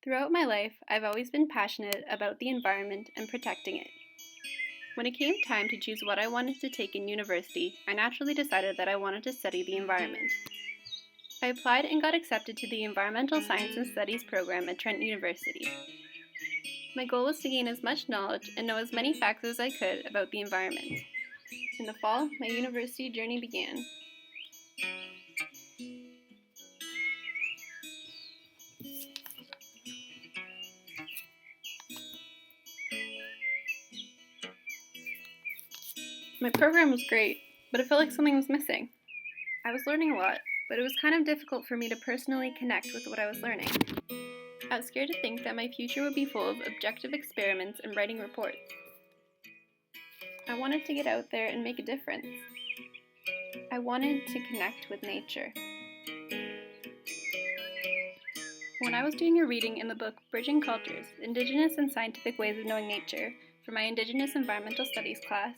Throughout my life, I've always been passionate about the environment and protecting it. When it came time to choose what I wanted to take in university, I naturally decided that I wanted to study the environment. I applied and got accepted to the Environmental Science and Studies program at Trent University. My goal was to gain as much knowledge and know as many facts as I could about the environment. In the fall, my university journey began. My program was great, but it felt like something was missing. I was learning a lot, but it was kind of difficult for me to personally connect with what I was learning. I was scared to think that my future would be full of objective experiments and writing reports. I wanted to get out there and make a difference. I wanted to connect with nature. When I was doing a reading in the book Bridging Cultures, Indigenous and Scientific Ways of Knowing Nature for my Indigenous Environmental Studies class,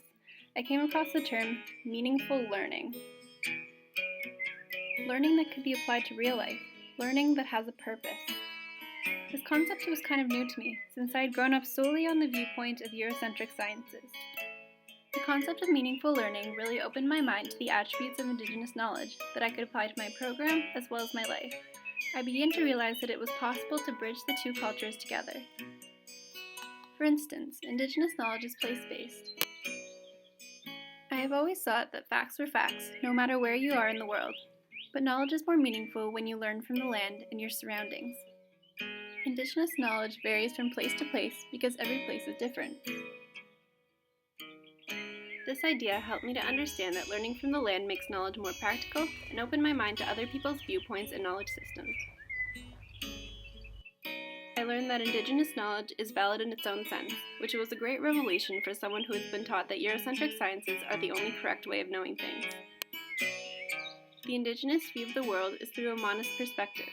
I came across the term meaningful learning. Learning that could be applied to real life, learning that has a purpose. This concept was kind of new to me, since I had grown up solely on the viewpoint of Eurocentric sciences. The concept of meaningful learning really opened my mind to the attributes of Indigenous knowledge that I could apply to my program as well as my life. I began to realize that it was possible to bridge the two cultures together. For instance, Indigenous knowledge is place-based. I have always thought that facts were facts, no matter where you are in the world, but knowledge is more meaningful when you learn from the land and your surroundings. Indigenous knowledge varies from place to place because every place is different. This idea helped me to understand that learning from the land makes knowledge more practical and opened my mind to other people's viewpoints and knowledge systems. I learned that Indigenous knowledge is valid in its own sense, which was a great revelation for someone who has been taught that Eurocentric sciences are the only correct way of knowing things. The Indigenous view of the world is through a monist perspective,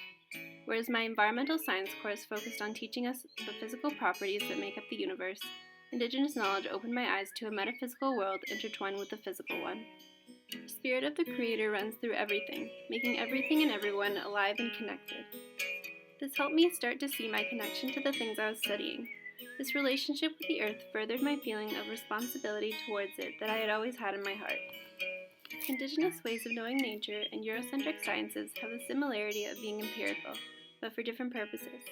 whereas my environmental science course focused on teaching us the physical properties that make up the universe. Indigenous knowledge opened my eyes to a metaphysical world intertwined with the physical one. The spirit of the Creator runs through everything, making everything and everyone alive and connected. This helped me start to see my connection to the things I was studying. This relationship with the earth furthered my feeling of responsibility towards it that I had always had in my heart. Indigenous ways of knowing nature and Eurocentric sciences have the similarity of being empirical, but for different purposes.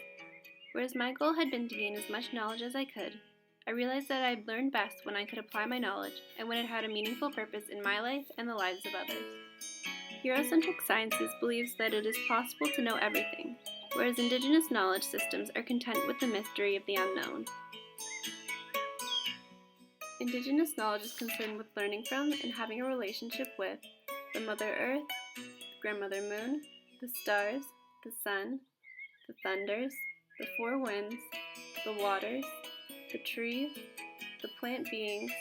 Whereas my goal had been to gain as much knowledge as I could, I realized that I learned best when I could apply my knowledge and when it had a meaningful purpose in my life and the lives of others. Eurocentric sciences believes that it is possible to know everything, whereas Indigenous knowledge systems are content with the mystery of the unknown. Indigenous knowledge is concerned with learning from and having a relationship with the Mother Earth, the Grandmother Moon, the stars, the sun, the thunders, the four winds, the waters, the trees, the plant beings,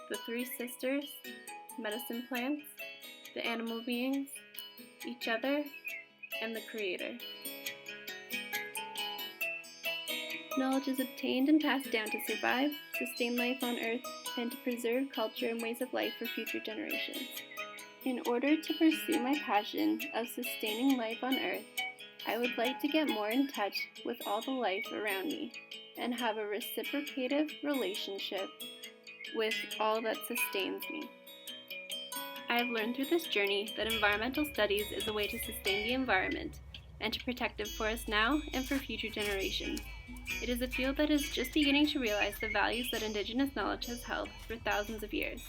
the three sisters, medicine plants, the animal beings, each other, and the Creator. Knowledge is obtained and passed down to survive, sustain life on Earth, and to preserve culture and ways of life for future generations. In order to pursue my passion of sustaining life on Earth, I would like to get more in touch with all the life around me and have a reciprocative relationship with all that sustains me. I have learned through this journey that environmental studies is a way to sustain the environment and to protect it for us now and for future generations. It is a field that is just beginning to realize the values that Indigenous knowledge has held for thousands of years.